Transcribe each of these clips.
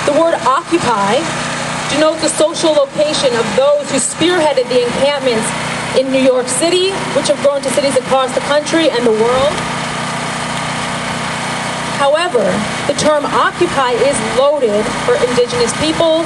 The word occupy denotes the social location of those who spearheaded the encampments in New York City, which have grown to cities across the country and the world. However, the term occupy is loaded for indigenous peoples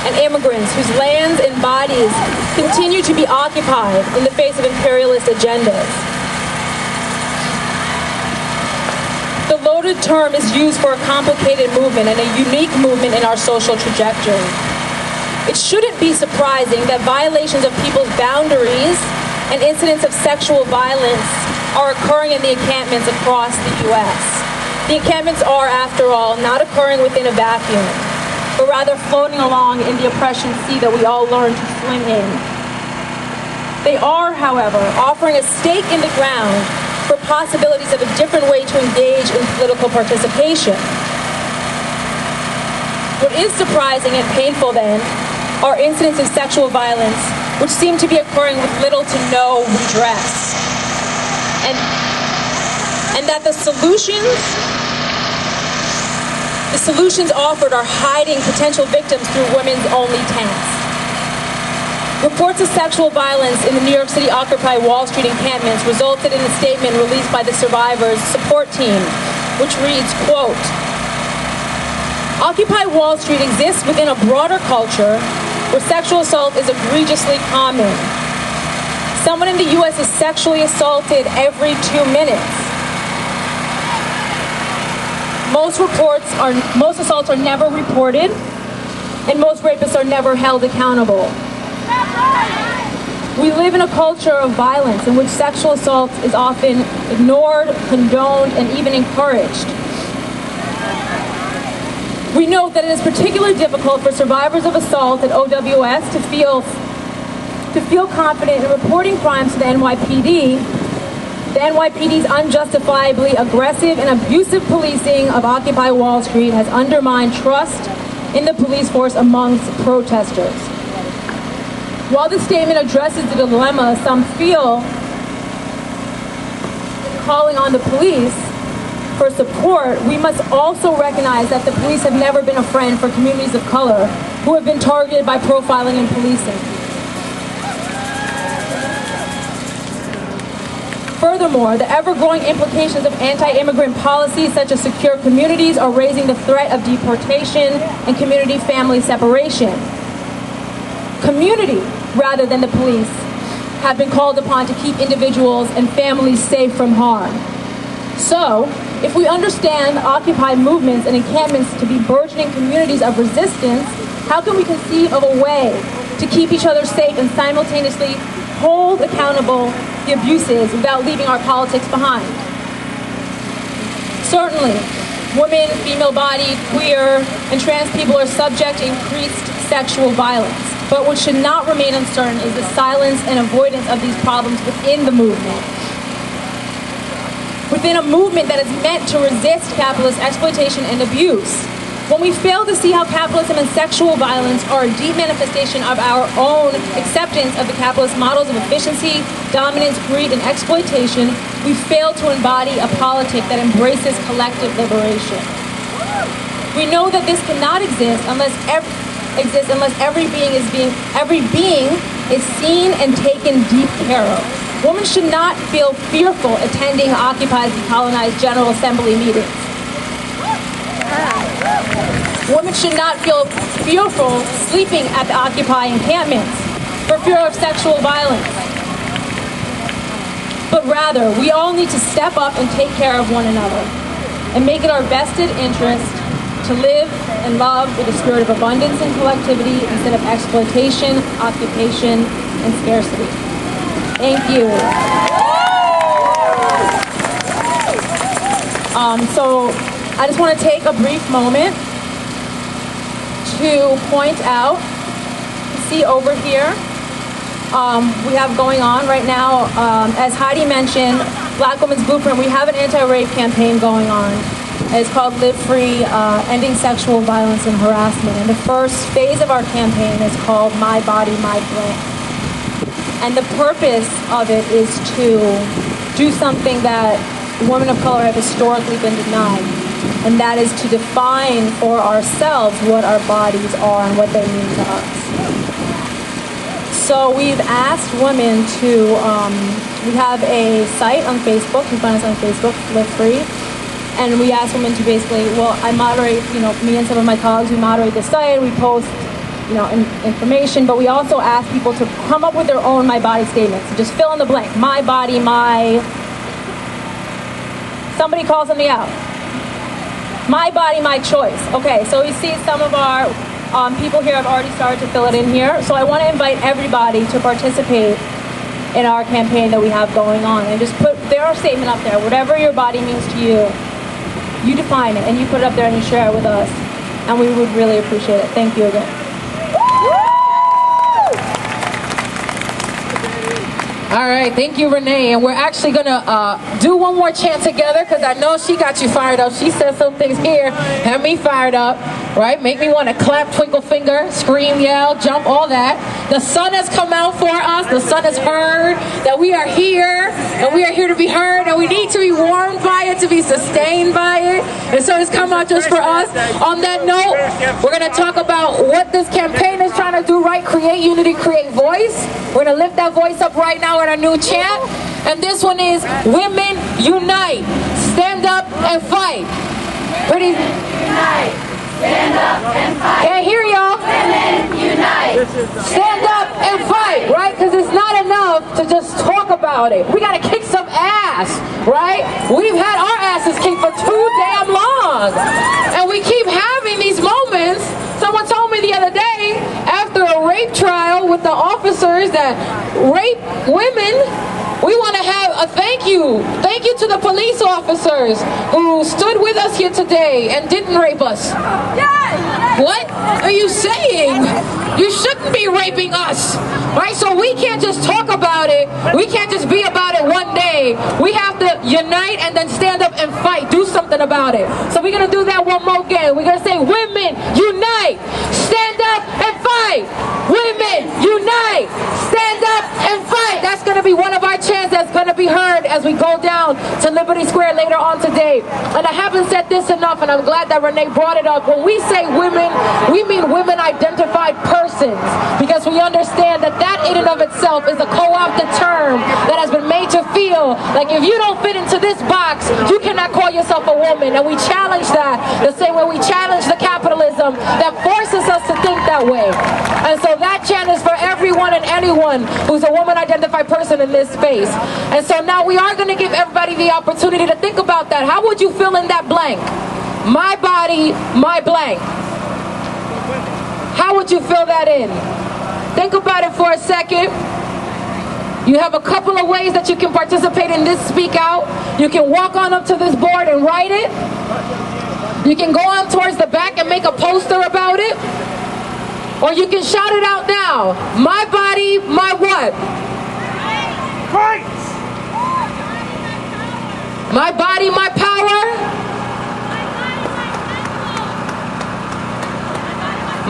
and immigrants whose lands and bodies continue to be occupied in the face of imperialist agendas. The loaded term is used for a complicated movement and a unique movement in our social trajectory. It shouldn't be surprising that violations of people's boundaries and incidents of sexual violence are occurring in the encampments across the U.S. The encampments are, after all, not occurring within a vacuum, but rather floating along in the oppression sea that we all learn to swim in. They are, however, offering a stake in the ground for possibilities of a different way to engage in political participation. What is surprising and painful, then, are incidents of sexual violence which seem to be occurring with little to no redress. And that the solutions offered are hiding potential victims through women's only tents. Reports of sexual violence in the New York City Occupy Wall Street encampments resulted in a statement released by the survivors' support team, which reads, quote, "Occupy Wall Street exists within a broader culture where sexual assault is egregiously common. Someone in the U.S. is sexually assaulted every 2 minutes. Most assaults are never reported, and most rapists are never held accountable. We live in a culture of violence in which sexual assault is often ignored, condoned, and even encouraged. We note that it is particularly difficult for survivors of assault at OWS to feel confident in reporting crimes to the NYPD. The NYPD's unjustifiably aggressive and abusive policing of Occupy Wall Street has undermined trust in the police force amongst protesters. While this statement addresses the dilemma some feel calling on the police for support, we must also recognize that the police have never been a friend for communities of color who have been targeted by profiling and policing. Furthermore, the ever-growing implications of anti-immigrant policies such as secure communities are raising the threat of deportation and community family separation. Community, rather than the police, have been called upon to keep individuals and families safe from harm. So, if we understand Occupy movements and encampments to be burgeoning communities of resistance, how can we conceive of a way to keep each other safe and simultaneously hold accountable the abuses without leaving our politics behind? Certainly, women, female-bodied, queer, and trans people are subject to increased sexual violence. But what should not remain uncertain is the silence and avoidance of these problems within the movement. Within a movement that is meant to resist capitalist exploitation and abuse. When we fail to see how capitalism and sexual violence are a deep manifestation of our own acceptance of the capitalist models of efficiency, dominance, greed, and exploitation, we fail to embody a politic that embraces collective liberation. We know that this cannot exist unless every being is seen and taken deep care of. Women should not feel fearful attending Occupy's decolonized General Assembly meetings. Women should not feel fearful sleeping at the Occupy encampments for fear of sexual violence. But rather, we all need to step up and take care of one another and make it our vested interest to live and love with a spirit of abundance and collectivity instead of exploitation, occupation, and scarcity. Thank you. So I just want to take a brief moment to point out, see over here, we have going on right now, as Heidi mentioned, Black Women's Blueprint, we have an anti-rape campaign going on. It's called Live Free, Ending Sexual Violence and Harassment. And the first phase of our campaign is called My Body, My Plan. And the purpose of it is to do something that women of color have historically been denied. and that is to define for ourselves what our bodies are and what they mean to us. So we've asked women to, we have a site on Facebook, you can find us on Facebook, Live Free, and we asked women to basically, well, I moderate, me and some of my colleagues, we moderate the site, we post, information, but we also ask people to come up with their own my body statements. Just fill in the blank. My body, somebody call something out. My body, my choice. Okay, so we see some of our people here have already started to fill it in here. So I want to invite everybody to participate in our campaign that we have going on. And just put their statement up there. Whatever your body means to you, you define it and you put it up there and you share it with us. And we would really appreciate it. Thank you again. All right, thank you, Renee. And we're actually going to do one more chant together because I know she got you fired up. She said some things here, have me fired up, right? Make me want to clap, twinkle finger, scream, yell, jump, all that. The sun has come out for us. The sun has heard that we are here, and we are here to be heard, and we need to be warmed by it, to be sustained by it. And so it's come out just for us. On that note, we're going to talk about what this campaign is trying to do, right? Create unity, create voice. We're going to lift that voice up right now with our new chant. And this one is Women Unite. Stand up and fight. Pretty. Unite. Stand up and fight. Can't hear y'all. Women unite. Stand up and fight, right? Because it's not enough to just talk about it. We got to kick some ass, right? We've had our asses kicked for too damn long. And we keep having these moments. Someone told me the other day, after a rape trial with the officers that rape women, we want to have a thank you. Thank you to the police officers who stood with us here today and didn't rape us. What are you saying? You shouldn't be raping us, right? So we can't just talk about it. We can't just be about it one day. We have to unite and then stand up and fight. Do something about it. So we're going to do that one more again. We're going to say, women, unite. Stand up and fight. Women, unite. Stand up and fight. That's going to be one of our chants that's going to be heard as we go down to Liberty Square later on today. And I haven't said this enough, and I'm glad that Renee brought it up. When we say women, we mean women identified persons, because we understand that that in and of itself is a co-opted term that has been made to feel like if you don't fit into this box, you cannot call yourself a woman. And we challenge that the same way we challenge the capitalism that forces us to think that way. And so that chant is for everyone and anyone who's a woman identified person in this space. And so now we are going to give everybody the opportunity to think about that. How would you fill in that blank? My body, my blank. How would you fill that in? Think about it for a second. You have a couple of ways that you can participate in this speak out. You can walk on up to this board and write it. You can go on towards the back and make a poster about it. Or you can shout it out now. My body, my what? Fight! My body, my power.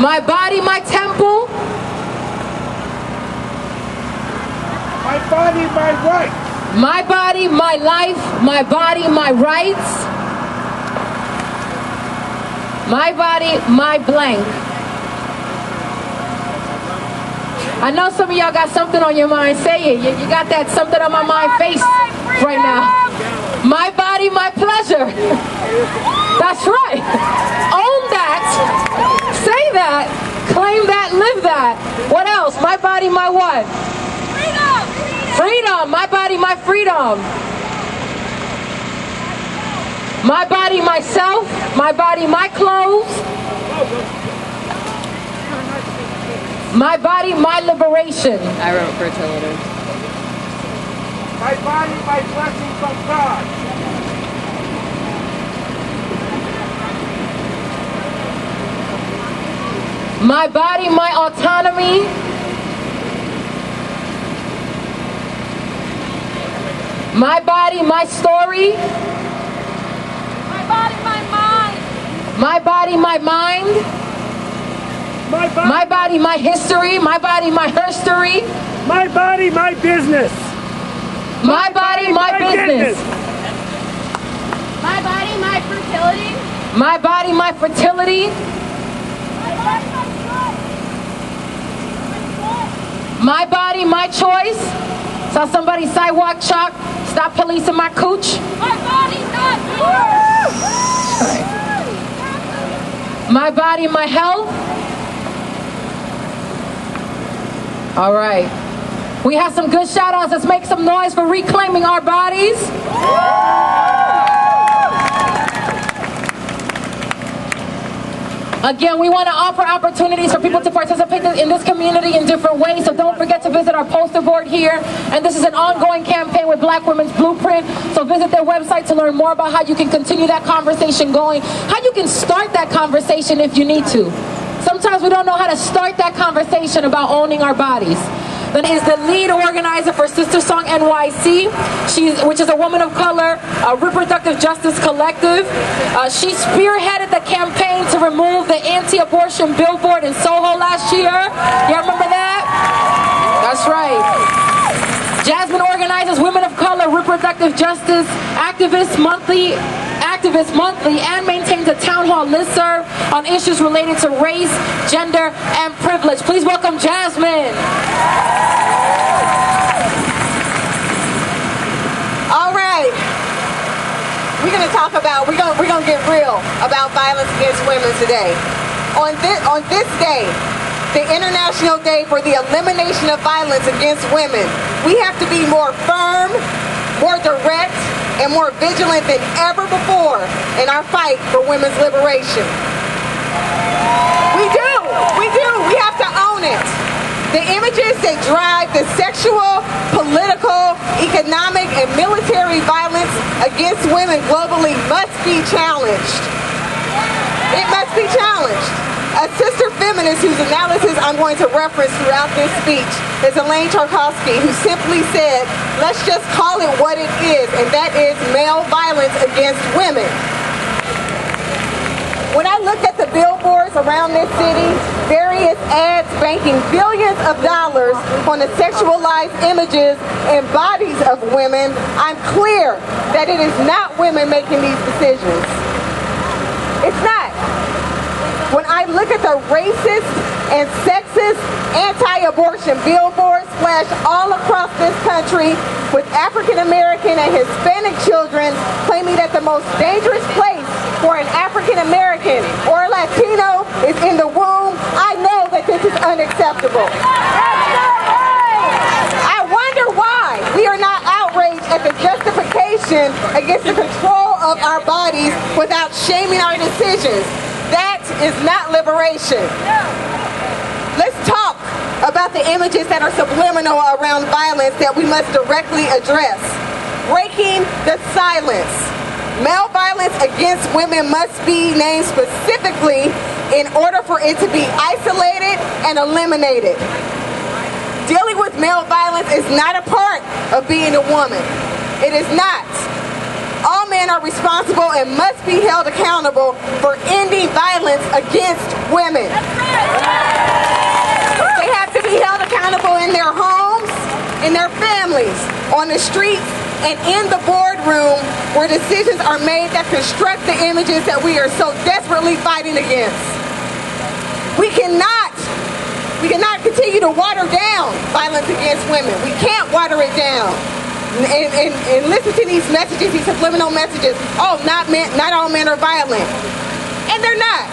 My body, my temple. My body, my right. My body, my life. My body, my rights. My body, my blank. I know some of y'all got something on your mind. Say it. You got that something on my mind face right now. My body, my pleasure. That's right. Own that. Say that. Claim that. Live that. What else? My body, my what? Freedom! Freedom. My body, my freedom. My body, myself. My body, my clothes. My body, my liberation. I wrote fertility. My body, my blessing from God. My body, my autonomy. My body, my story. My body, my mind. My body, my mind. My body, my history. My body, my herstory. My body, my business. My body, my business. My body, my fertility. My body, my fertility. My body, my choice. Saw somebody sidewalk chalk. Stop policing my cooch. My body's not yours. My body, my health. All right. We have some good shout outs. Let's make some noise for reclaiming our bodies. Again, we want to offer opportunities for people to participate in this community in different ways, so don't forget to visit our poster board here. And this is an ongoing campaign with Black Women's Blueprint, so visit their website to learn more about how you can continue that conversation going, how you can start that conversation if you need to. Sometimes we don't know how to start that conversation about owning our bodies. That is the lead organizer for Sister Song NYC, which is a woman of color, a reproductive justice collective. She spearheaded the campaign to remove the anti-abortion billboard in Soho last year. Y'all remember that? That's right. Jasmine organizes Women of Color Reproductive Justice Activists Monthly and maintains a town hall listserv on issues related to race, gender, and privilege. Please welcome Jasmine. All right, we're going to talk about, we're going to get real about violence against women today. On this day, the International Day for the Elimination of Violence Against Women, we have to be more firm, more direct, and more vigilant than ever before in our fight for women's liberation. We have to own it. The images that drive the sexual, political, economic, and military violence against women globally must be challenged. It must be challenged. A sister feminist whose analysis I'm going to reference throughout this speech is Elaine Tarkovsky, who simply said, let's just call it what it is, and that is male violence against women. When I looked at the billboards around this city, various ads banking billions of dollars on the sexualized images and bodies of women, I'm clear that it is not women making these decisions. It's not. When I look at the racist and sexist anti-abortion billboards flashed all across this country with African American and Hispanic children claiming that the most dangerous place for an African American or a Latino is in the womb, I know that this is unacceptable. I wonder why we are not outraged at the justification against the control of our bodies without shaming our decisions. That is not liberation. Let's talk about the images that are subliminal around violence that we must directly address. Breaking the silence. Male violence against women must be named specifically in order for it to be isolated and eliminated. Dealing with male violence is not a part of being a woman. It is not. All men are responsible and must be held accountable for ending violence against women. They have to be held accountable in their homes, in their families, on the streets, and in the boardroom where decisions are made that construct the images that we are so desperately fighting against. We cannot continue to water down violence against women. We can't water it down. And listen to these messages, these subliminal messages. Oh, not all men are violent. And they're not.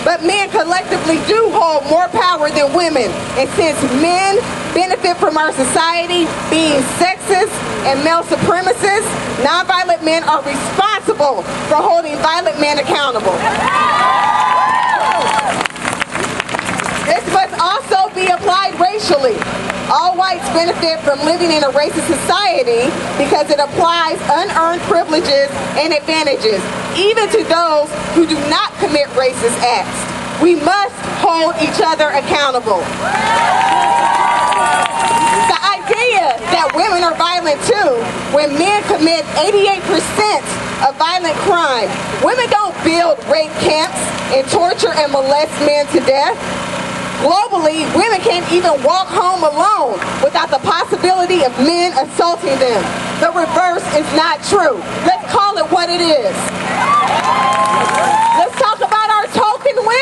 But men collectively do hold more power than women. And since men benefit from our society being sexist and male supremacists, nonviolent men are responsible for holding violent men accountable. This must also be applied racially. All whites benefit from living in a racist society because it applies unearned privileges and advantages, even to those who do not commit racist acts. We must hold each other accountable. The idea that women are violent too, when men commit 88% of violent crime. Women don't build rape camps and torture and molest men to death. Globally, women can't even walk home alone without the possibility of men assaulting them. The reverse is not true. Let's call call it what it is. Let's talk